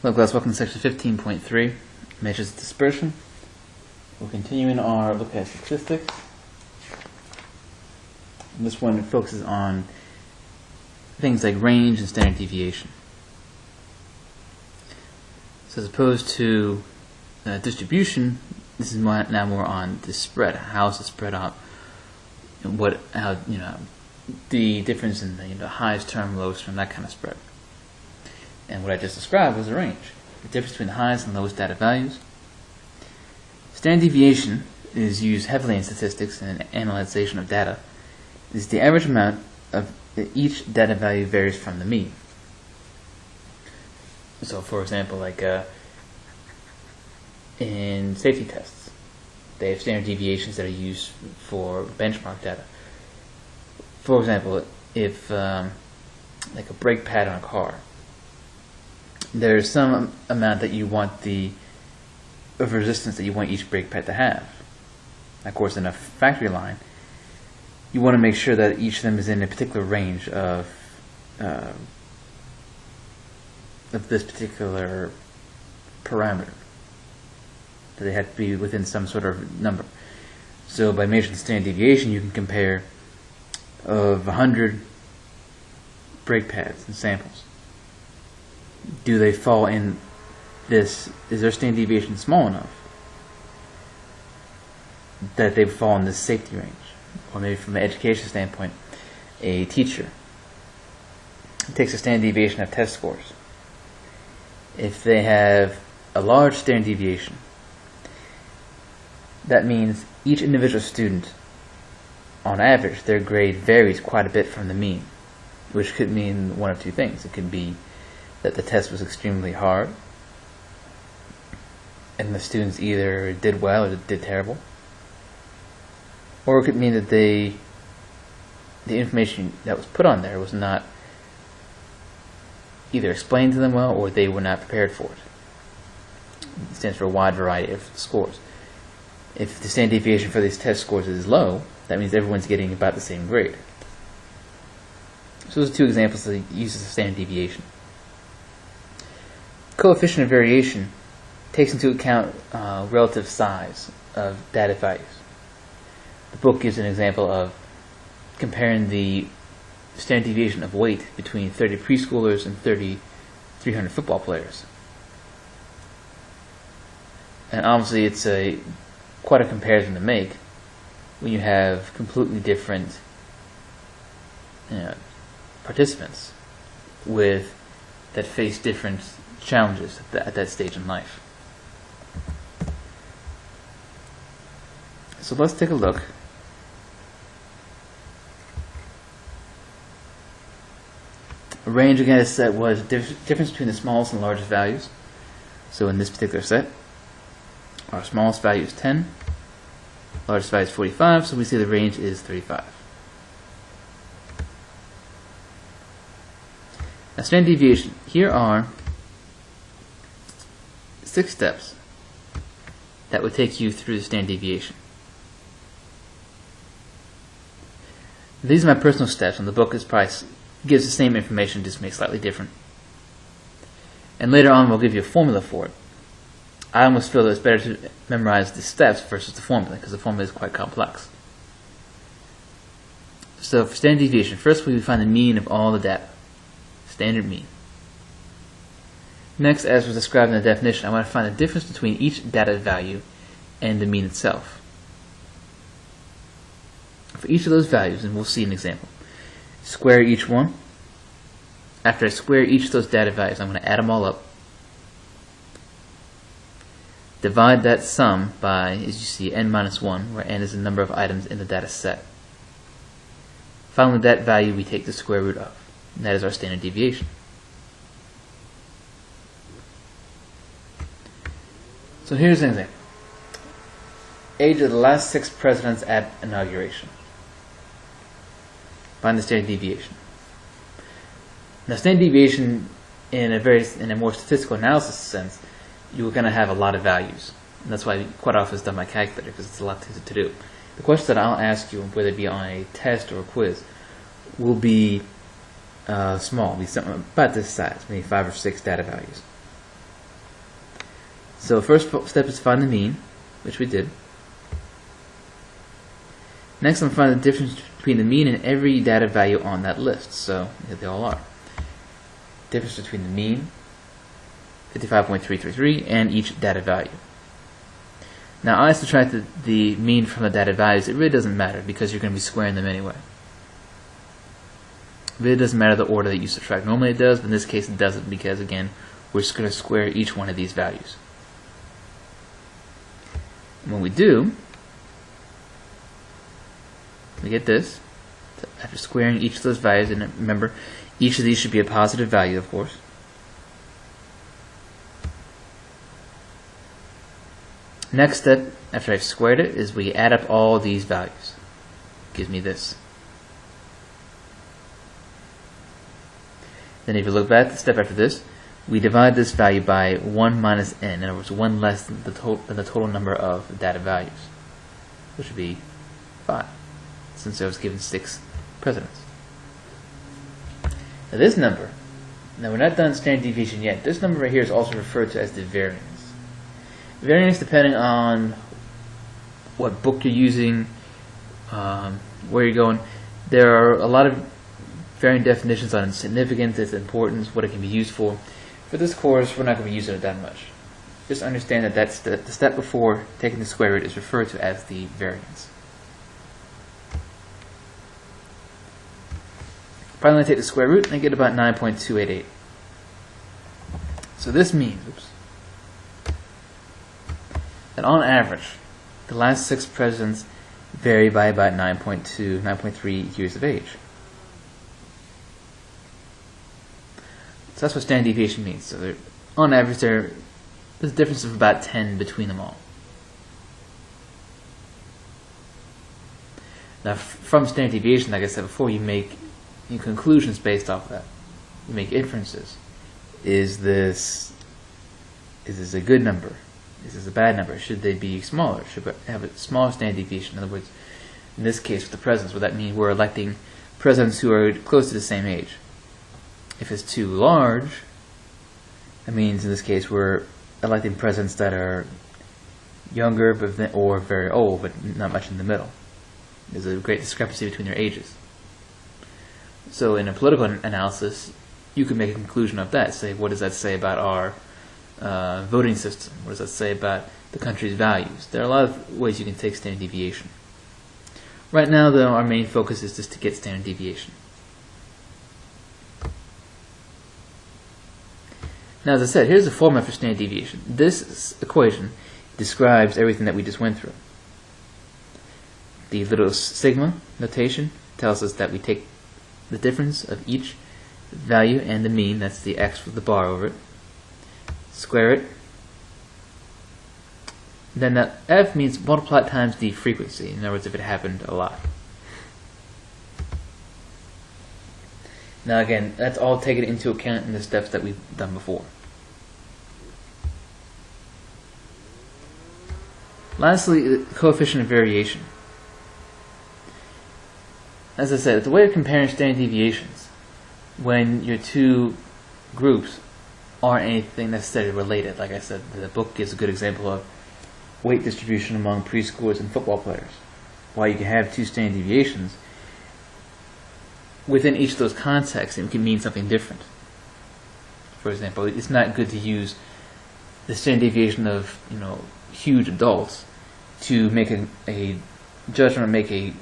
Hello class, welcome to section 15.3, measures of dispersion. We're continuing our look at statistics. And this one focuses on things like range and standard deviation. So as opposed to distribution, this is now more on the spread. How is it spread out? And the difference in the highest term, lowest term, that kind of spread. And what I just described was a range, the difference between the highest and lowest data values. Standard deviation is used heavily in statistics and analyzation of data. It is the average amount of each data value varies from the mean. So, for example, like in safety tests, they have standard deviations that are used for benchmark data. For example, if like a brake pad on a car, there's some amount that you want of resistance that you want each brake pad to have. Of course, in a factory line, you want to make sure that each of them is in a particular range of this particular parameter. That they have to be within some sort of number. So by measuring the standard deviation, you can compare of 100 brake pads and samples. Do they fall in this? Is their standard deviation small enough that they fall in this safety range? Or maybe from an education standpoint, a teacher takes a standard deviation of test scores. If they have a large standard deviation, that means each individual student, on average, their grade varies quite a bit from the mean, which could mean one of two things. It could be that the test was extremely hard, and the students either did well or did terrible. Or it could mean that the information that was put on there was not either explained to them well or they were not prepared for it. It stands for a wide variety of scores. If the standard deviation for these test scores is low, that means everyone's getting about the same grade. So those are two examples of the uses of standard deviation. Coefficient of variation takes into account relative size of data values. The book gives an example of comparing the standard deviation of weight between 30 preschoolers and 300 football players. And obviously it's quite a comparison to make when you have completely different participants that face different challenges at that stage in life. So let's take a look. A range, again, is set was difference between the smallest and largest values. So in this particular set, our smallest value is 10, largest value is 45, so we see the range is 35. Now, standard deviation. Here are 6 steps that would take you through the standard deviation. These are my personal steps, and the book gives the same information, just makes slightly different. And later on, we'll give you a formula for it. I almost feel that it's better to memorize the steps versus the formula, because the formula is quite complex. So for standard deviation, first we would find the mean of all the data. Standard mean. Next, as was described in the definition, I want to find the difference between each data value and the mean itself. For each of those values, and we'll see an example, square each one. After I square each of those data values, I'm going to add them all up. Divide that sum by, as you see, n minus 1, where n is the number of items in the data set. Finally, that value we take the square root of. And that is our standard deviation. So here's an example. Age of the last 6 presidents at inauguration. Find the standard deviation. Now, standard deviation in a more statistical analysis sense, you're going to have a lot of values. And that's why quite often it's done by calculator, because it's a lot to do. The question that I'll ask you, whether it be on a test or a quiz, will be small, be something about this size, maybe 5 or 6 data values. So first step is to find the mean, which we did. Next, I'm going to find the difference between the mean and every data value on that list. So here they all are. Difference between the mean, 55.333, and each data value. Now, I subtracted the mean from the data values. It really doesn't matter because you're going to be squaring them anyway. It really doesn't matter the order that you subtract. Normally it does, but in this case it doesn't because, again, we're just going to square each one of these values. And when we do, we get this. After squaring each of those values, and remember, each of these should be a positive value, of course. Next step, after I've squared it, is we add up all these values. Gives me this. Then if you look back at the step after this, we divide this value by 1 minus n. In other words, 1 less than the total number of data values, which would be 5, since I was given 6 presidents. Now this number, now we're not done standard deviation yet. This number right here is also referred to as the variance. Variance, depending on what book you're using, where you're going, there are a lot of varying definitions on its significance, its importance, what it can be used for. For this course, we're not going to be using it that much. Just understand that that's the step before taking the square root is referred to as the variance. Finally, I take the square root and I get about 9.288. So this means, that on average, the last 6 presidents vary by about 9.2, 9.3 years of age. So that's what standard deviation means. So on average, there's a difference of about 10 between them all. Now, from standard deviation, like I said before, you make conclusions based off of that. You make inferences. Is this a good number? Is this a bad number? Should they be smaller? Should we have a smaller standard deviation? In other words, in this case with the presidents, would that mean we're electing presidents who are close to the same age? If it's too large, that means in this case we're electing presidents that are younger or very old, but not much in the middle. There's a great discrepancy between their ages. So in a political analysis, you can make a conclusion of that. Say, what does that say about our voting system? What does that say about the country's values? There are a lot of ways you can take standard deviation. Right now, though, our main focus is just to get standard deviation. Now, as I said, here's the formula for standard deviation. This equation describes everything that we just went through. The little sigma notation tells us that we take the difference of each value and the mean, that's the x with the bar over it, square it. Then that f means multiply it times the frequency, in other words, if it happened a lot. Now again, that's all taken into account in the steps that we've done before. Lastly, the coefficient of variation. As I said, it's a way of comparing standard deviations when your two groups aren't anything necessarily related. Like I said, the book gives a good example of weight distribution among preschoolers and football players. While you can have two standard deviations, within each of those contexts, it can mean something different. For example, it's not good to use the standard deviation of huge adults to make a judgment or make a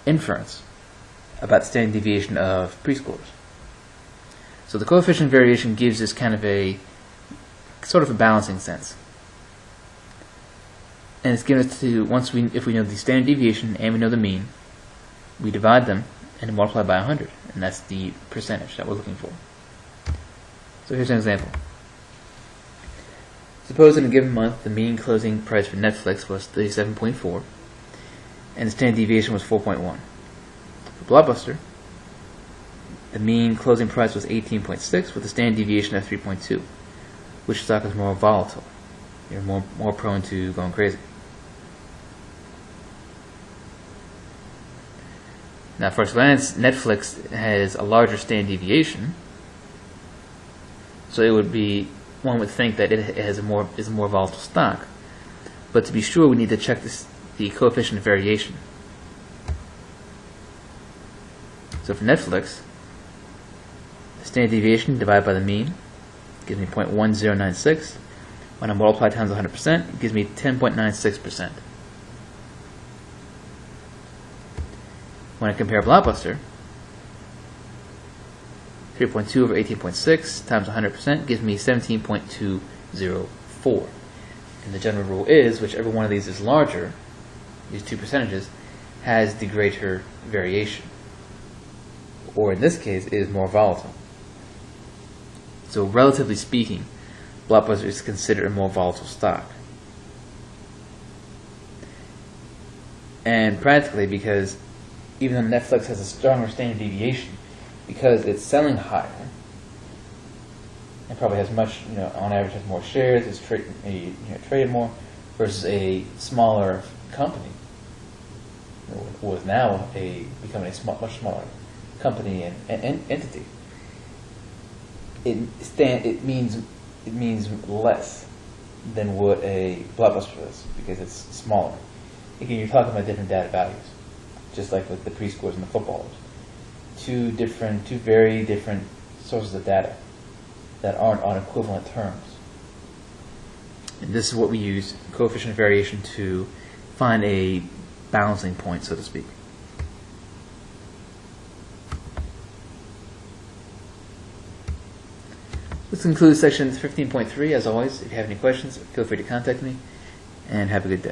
inference about the standard deviation of preschoolers. So the coefficient of variation gives us kind of a sort of a balancing sense. And it's given us to, if we know the standard deviation and we know the mean, we divide them and multiply by 100, and that's the percentage that we're looking for. So here's an example. Suppose in a given month the mean closing price for Netflix was 37.4 and the standard deviation was 4.1. For Blockbuster, the mean closing price was 18.6 with a standard deviation of 3.2. Which stock is more volatile? You're more prone to going crazy. Now, at first glance, Netflix has a larger standard deviation, so it would be one would think that it is a more volatile stock. But to be sure, we need to check the coefficient of variation. So for Netflix, the standard deviation divided by the mean gives me 0.1096. When I multiply times 100%, it gives me 10.96%. When I compare Blockbuster, 3.2 over 18.6 times 100% gives me 17.204. And the general rule is, whichever one of these is larger, these two percentages, has the greater variation. Or in this case, is more volatile. So relatively speaking, Blockbuster is considered a more volatile stock. And practically, because even though Netflix has a stronger standard deviation, because it's selling higher, it probably has much, on average has more shares, it's traded more, versus a smaller company, who is now becoming a much smaller company and entity. It means less than what a Blockbuster is, because it's smaller. Again, you're talking about different data values, just like with the prescores and the footballers. Two very different sources of data that aren't on equivalent terms. And this is what we use, coefficient of variation, to find a balancing point, so to speak. This concludes section 15.3. As always, if you have any questions, feel free to contact me, and have a good day.